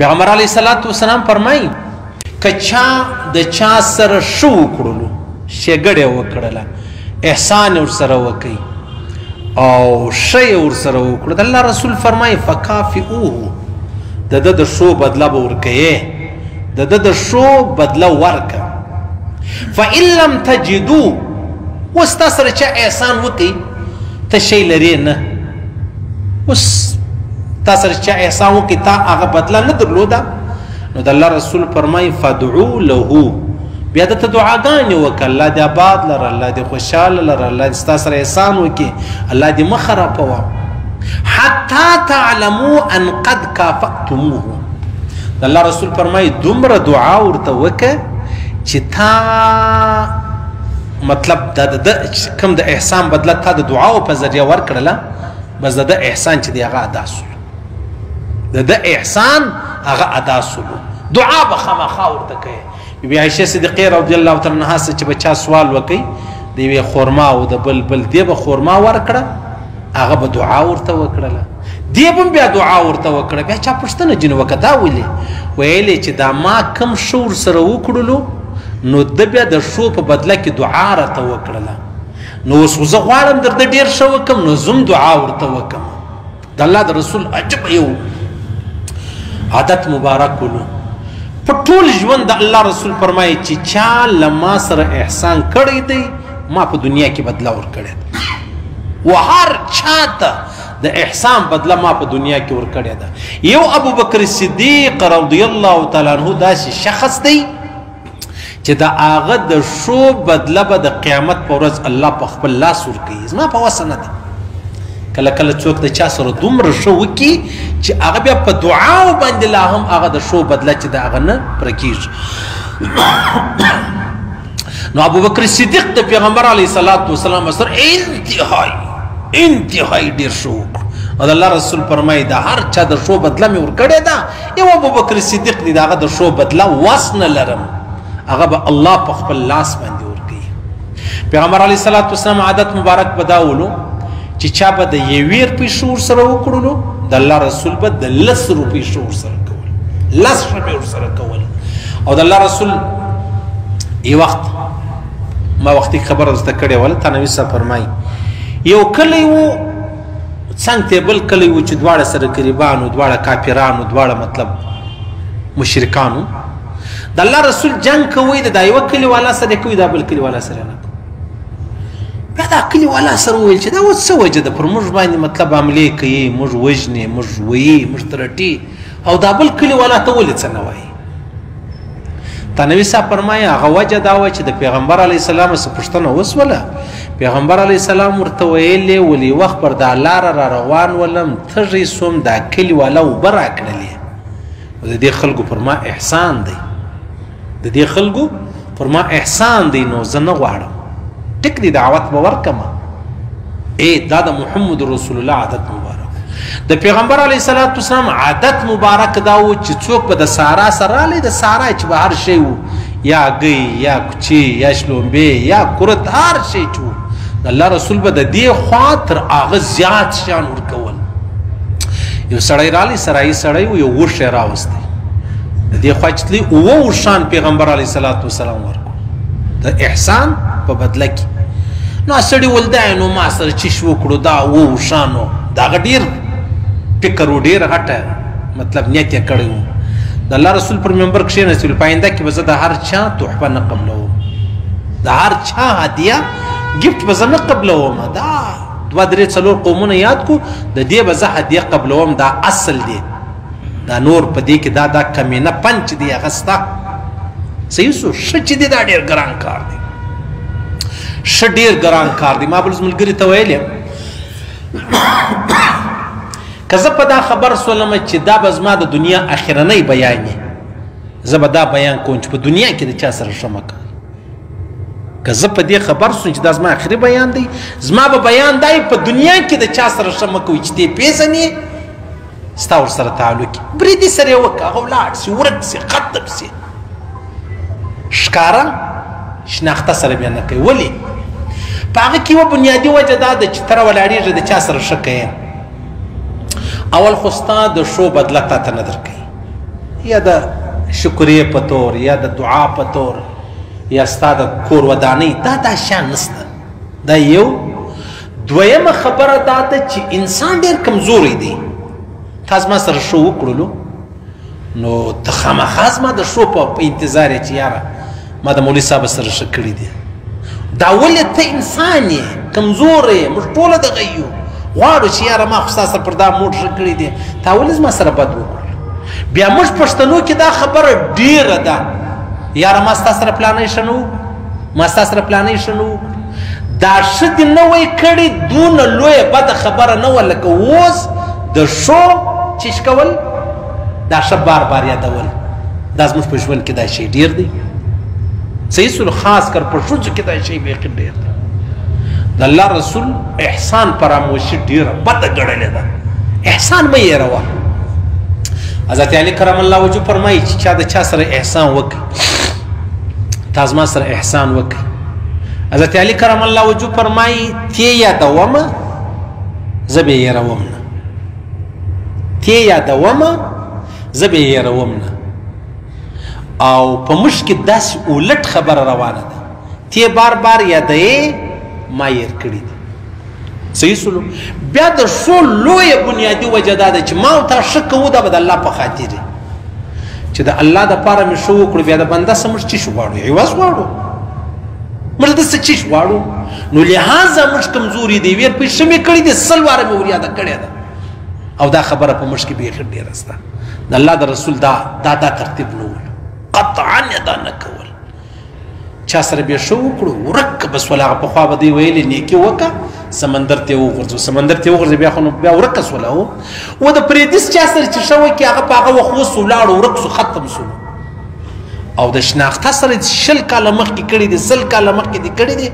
پیغمبر علیه الصلاة والسلام فرمایي که چا د چا سره ښه وکړلو ښېګړه وکړله احسان یې ورسره وکړي او ښه یې ورسره وکړه د الله رسول فرمایي فکافئوه د ده د ښو بدله به ورکوې د ده د ښو بدله ورکه فإن لم تجدو اوس تا سره چا احسان وکړي ته شی لرې نه اوس تا سره چا احسان وکړي تا هغه بدله نه درلوده نو د الله رسول فرمایي فادعو له بیا درته دعاګانې وکړه الله دې آباد لره الله دې خوشحاله لره الله دې ستا سره احسان وکړي الله دې مه خرابوه حتی تعلموا ان قد کافأتموه د الله رسول فرمایي دومره دعا ورته وکړه چې تا مطلب کوم د احسان بدله تا د دعاو په ذریعه ورکړله بس د ده احسان چې دی هغه ادا سولو د ده احسان هغه ادا سولو دعا به خامخا ورته کوي بی عایشه صدیقه رضی الله تعالی عنها څخه چې بچا سوال وکړي د یوې خورما او د بل دې به خورما ورکړه هغه به دعا ورته وکړله دې به بیا دعا ورته وکړه بیا چا پوښتنه ځینې وکړه دا ولې ویلې چې دا ما کوم ښه ورسره وکړلو نو ده بیا د ښو په بدله کې دعا راته وکړله نو اوس زه غواړم در ده ډېر ښه وکړم نو زم دعا ورته وکړم د الله د رسول عجب یو عادت مبارک ولو په ټول ژوند د الله رسول فرمایي چې چا له ما سره احسان کړی دی ما په دنیا کې بدله ورکړې ده و هر چا ته د احسان بدله ما په دنیا کې ورکړې ده یو ابوبکر صدیق رضی الله تعالی عنه داسې شخص دی چې د هغه د ښو بدله به د قیامت په ورځ الله په خپل لاس ورکوي زما په وسه نه ده کله کله څوک د چا سره دومره ښه وکړي چې هغه بیا په دعاو باندې لا هم هغه د ښو بدله چې د هغه نه پوره کېږي نو ابوبکر صدیق د پیغمبر علیه الصلاة والسلام سره انتهایی ډېر ښه وکړو او د الله رسول فرمایي د هر چا د ښو بدله مې ورکړې ده یو ابوبکر صدیق دی د هغه د ښو بدله وس نه لرم هغه به الله په خپل لاس باندې ورکوي پیغمبر علیه الصلاة والسلام عادت مبارک به دا ولو چې چا به د 1 روپۍ ښه ورسره وکړلو د الله رسول به د 10 روپۍ ښه ورسره کول 10 روپۍ ورسره کول او د الله رسول یو وخت ما وختي خبره درته کړې وله تنوي صاحب فرمایي یو کلی و څنګ ته بل کلی و چې دواړه سره قریبانو دواړه کافرانو دواړه مطلب مشرکانو د الله رسول جنگ کوي د یوه کلیوالا سره کوي دا بل کلیوالا سره نه کوي بیا دا کلیوالا سره وویل چې دا اوس څه وجه ده پر موږ باندې مطلب حملې کوي موږ وژنې موږ ویي موږ ترټي او دا بل کلیوالا ته ولې څه نه وایي تنوي صاحب فرمایي هغه وجه دا وه چې د پیغمبر علیه السلام څه پوښتنه وسوله پیغمبر علیه السلام ورته ویلې ولې وخت پر دا لاره را روان ولم تږی سوم دا کلیوالا اوبه راکړلې د دې خلکو پر ما احسان دی د دې خلکو پر ما احسان دی نو زه نه غواړم ټیک دی دعوت به ورکمه دا د محمد رسول الله عادت مبارک د پیغمبر علیه الصلاة والسلام عادت مبارک دا و چې څوک به د سارا سره رالی د سارا چې به هر شی و یا گی یا کوچی یا شلومبې یا کورت هر شی چې و د الله رسول به د دې خوا تر هغه زیات شیان ورکول یو سړی رالی سرایي سړی و یو ورش یې راوستی د دې خوا چې تلي اووه ورشان پیغمبر علیه الصلاة والسلام ورکړو د احسان په بدله کې نو سړي ول دا نو ما سره چش وکړو دا اووه ورشانو دا هغه ډېر فکر و ډېر غټه مطلب نیت یې کړی و د الله رسول پر منبر کښېناستلو په آینده کې به زه د هر چا تحفه نه قبلوم د هر چا هدیه ګفت به زه نه قبلوم دا 2-3-4 قومونه یاد کو د دې به زه هدیه قبلوم دا اصل دی دا نور په دې کې دا کمینه پنچ دی هغه ستا صحیح سو ښه چې دی دا ډېر ګران کار دی ښه ډېر ګران کار دی ما بل ملګري ته ویل که زه په دا خبر سولم چې دا به زما د دنیا اخرنی بیان یې زه به دا بیان کوم چې په دنیا کې د چا سره ښه مه کوئ که زه په دې خبر سوم چې دا زما آخري بیان دی زما به بیان دی په دنیا کې د چا سره ښه مه کوئ چې دې پېژنې ستا ورسره تعلق بریدي سره یې وکړه هغه ولاړ سي ورک سي ختم سي ښکاره شناخته سره بیا نه کوي ولې په هغه کې یوه بنیادي وجه دا ده چې ته راولاړېږې د چا سره ښه کوې اول خو ستا د ښو بدله تا ته نه درکوي یا د شکریې په تور یا د دعا په تور یا ستا د کور ودانۍ دا شیان نسته. دا یو. دویمه خبره دا ده چې انسان ډېر کمزوری دی. تا زما سره ښه وکړلو نو ته خامخا زما د ښو په انتظار یې چې یاره ما د مولوي صاحب سره ښه کړي دي. دا ولې ته انسان یې کمزوری یې موږ ټوله دغه یو غواړو چې یاره ما خو ستا سره پر دا موډ ښه کړي دي تا ولې زما سره بد وکړل. بیا موږ پښتنو کې دا خبره ډېره ده یاره ما ستا سره پلانی ښه نه وکړو ما ستا سره پلانی ښه نه وکړو. دا ښه دې نه وی کړي دونه لویه بده خبره نه وه لکه اوس د ښو چیش کول دا ښه بار بار یادول. دا زموږ په ژوند کې دا شی ډېر دی. صحیح سلو خاص کر په ښځو کې دا شی بیخي ډېر دی. د الله رسول احسان فراموشي ډېره بده ګڼلې ده. احسان مه هېروه. حضرت علي کرم الله وجهه فرمایي چې چا د چا سره احسان وکړي تا زما سره احسان وکړي. حضرت علي کرم الله وجهه فرمایي تی یادومه زه به یې هېروم نه. تی یادومه زه به یې هېروم نه. او په موږ کې داسې الټ خبره روانه ده. تی بار بار یادوې ما هېر کړي دي. صحیح سلو. بیا د ښو لویه بنیادي وجه دا ده چې ما او تا ښه کوو دا به د الله په خاطر چې د الله دپاره مې ښه وکړو بیا د بنده څه موږ چیش غواړو عوض غواړو موږ داسې چیش غواړو. نو لهذا موږ کمزوري دی ویر پې ښه مې کړي دي 100 واره مې وریاده کړې ده او دا خبره په موږ کې بیخي ډېره شته. د الله د رسول دا ترتیب نه ول قطعا یې دا نه کول. چا سره بیا ښه وکړو ورک بس ولا هغه پخوا به دوی ویلې نیکي وکړه سمندر ته وغورځو سمندر ته وغورځي بیا خو بیا ورکه سوله و د پردیس چا سره چې ښه وکړي هغه په هغه وخت اوس ولاړو ورک سو ختم سو. او د شناخته سره 100 کاله مخکې کړي دي 100 کاله مخکې دي کړي دي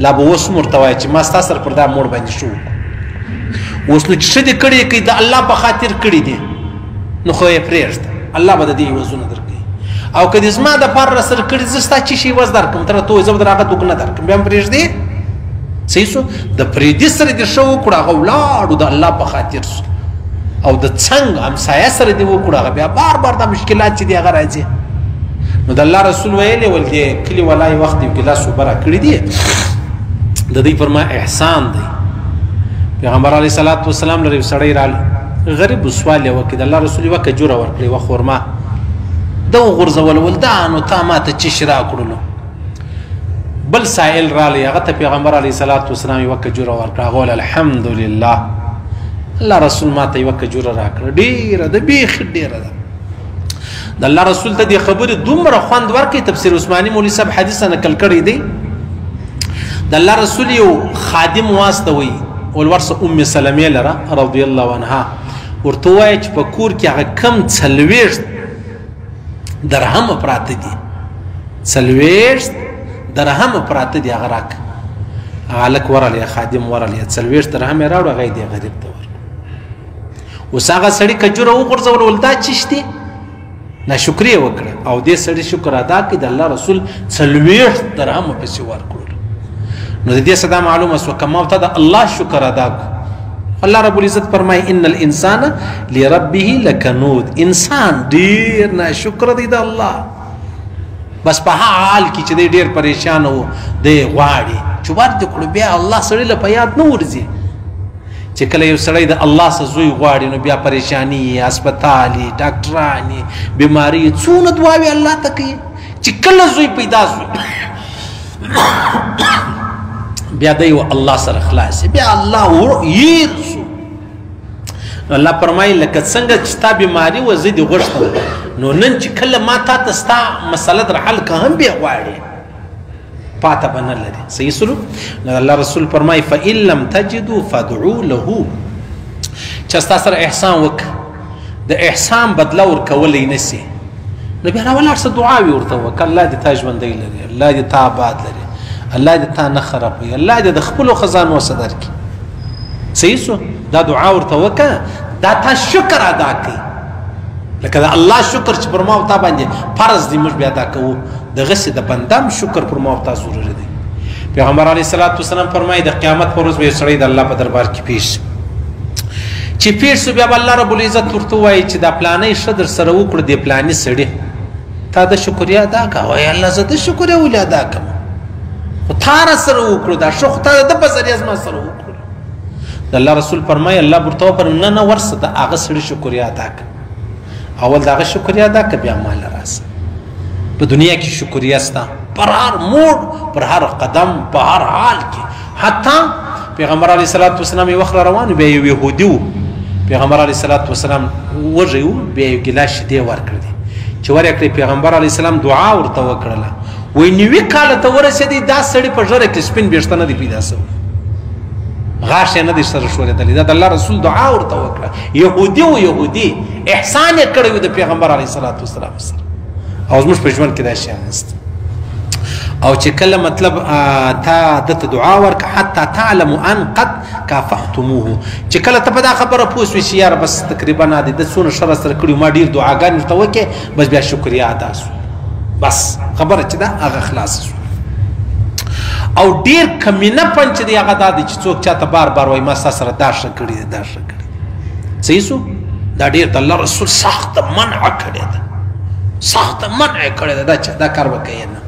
لا به اوس هم ورته وایي چې ما ستا سره پر دا موړ باندې ښه وکړو. اوس نو چې ښه دې کړي که د الله په خاطر کړي دي نو خو یې پرېږده الله به د دې عوضونه درکوي. او که دې زما دپاره راسره کړي زه ستا چې شي عوض درکړم ته راته وایي زه به در هغه توک نه درکړم بیا هم پرېږدې. صحیح سو. د پردي سره دې ښه وکړو هغه ولاړو د الله په خاطر سو. او د څنګ همسایه سره دې وکړو هغه بیا بار بار دا مشکلات چې دي هغه راځي. نو د الله رسول ویلې ول دې کلي والا یې وخت یو ګیلاس اوبه راکړي دي د دوی پر ما احسان دی. پیغمبر علیه صلات وسلام لره یو سړی راغی غریب سوال یې وکړي د الله رسول یوه کجوره ورکړې یوه خورما ده وغورځول ول دا نو تا ما ته چیش راکړلو. بل سائل رالی هغه ته پیغمبر علیه صلات وسلام یوه کجوره ورکړه هغه ویل الحمدلله الله رسول ما ته یوه کجوره راکړه ډېره ده بیخي ډېره ده. د الله رسول ته دې خبرې دومره خوند ورکړي. تفسیر عثماني مولوي صاحب حدیث نقل کړی دی. د الله رسول یو خادم واستوي ولورسه ام سلمې لره رضی الله عنها ورته وایي چې په کور کې هغه کم 40 درهم پراته دي 40 درهم پراته دي هغه راک هلک ورلی خادم ورلی 40 درهم یې راوړو هغه یې دې غریب ته ورکړو. اوس هغه سړي کجوره وغورځول ول دا چیش دي ناشکري یې وکړه او دې سړي شکر ادا کړي د الله رسول 40 درهم پسې ورکړل. نو د دې څه دا معلومه سوه که ما ته د الله شکر ادا کړو. الله رب العزت فرمایي ان الانسان لربه لکنود. انسان ډېر ناشکره دی د الله. بس په هغه حال کې چې دی ډېر پریشان و دی غواړي چې ورته کړو بیا الله سړي له په یاد نه ورځي چې کله یو سړی د الله څه زوی غواړي نو بیا پریشاني هسپتالي ډاکټرانې بیماري څونه دعاوې الله ته کوي چې کله زوی پیدا سو بیا دی و الله سره خلاص بیا الله ير سو. الله فرمایي لکه څنګه چې تا بیماري و زه دې غوښتم نو نن چې کله ما تا ته ستا مسله در حل که هم بیا غواړې پاته به نه لري. صحیح سلو. نو الله رسول فرمایي فإن لم تجدوا فادعوا له. چې ستا سره احسان وکړه د احسان بدله ورکولی نه سي نو بیا راولاړ څه دعاوې ورته وکړه الله دې تا ژوندی لري الله دې تا آباد لري الله دې تا نه خرابوي الله دې د خپلو خزانو څه درکړي. صحیح سو. دا دعا ورته وکړه دا تا شکر ادا کوي لکه د الله شکر چې پر ما او تا باندې فرض دی موږ بیا ادا کوو دغسې د بندم شکر پر ما او تا ضروري دی. پیغمبر علیه صلات وسلام فرمایي د قیامت پر ورځ به یو سړی د الله په دربار کې پیش چې پیښ شو بیا الله رب العزت ورته وایي چې دا پلانې ښه در سره وکړو دې پلانې سړي تا د شکریا ادا کړه وایي الله زه د شکریا ولې ادا کړم خو تا را سره وکړو دا ښه خو تا د په ذریعه زما سره وکړو د الله رسول فرمایي الله ورته وفرمایي نه نه ورسه د هغه سړي شکریا ادا کړه اول د هغه شکریا ادا کړه بیا مال راسه په دنیا کې شکریا ستا پر هر موړ پر هر قدم په هر حال کې حتی پیغمبر علیه الصلاة والسلام یو وخت روان بیا یو یهودي و پیغمبر علیه الصلاة والسلام وږی و بیا یو ګیلاس شیدې ورکړې دي چې ورکړې پیغمبر علیه السلام دعا ورته وکړله وایي 90 کاله ته ورسېدی دا سړي په ژره کې سپین ویښته نه دي پیدا سوي غاښ یې نه دي سره ښورېدلی دا د الله رسول دعا ورته وکړه یهودي و یهودي احسان یې کړی و د پیغمبر علیه الصلاة والسلام سره او زموږ په ژوند کې دا شیان نشته او چې کله مطلب تا دته دعا ورکړه حتی تعلم ان قد کافأتموه چې کله ته په دا خبره پوه شوې چې یاره بس تقریبا د ده څونه ښه راسره کړي ما ډېر دعاګانې ورته وکړې بس بیا شکریا ادا سو بس خبره چې ده هغه خلاصه سو او ډېر کمینه پن چې دی هغه دا دی چې څوک چاته بار بار وایي ما ستا سره دا ښه کړي دی دا ښه کړي صحیح سو دا ډېر د الله رسول سخته منع کړې ده سخته منع کړې ده دا کار به کوې نه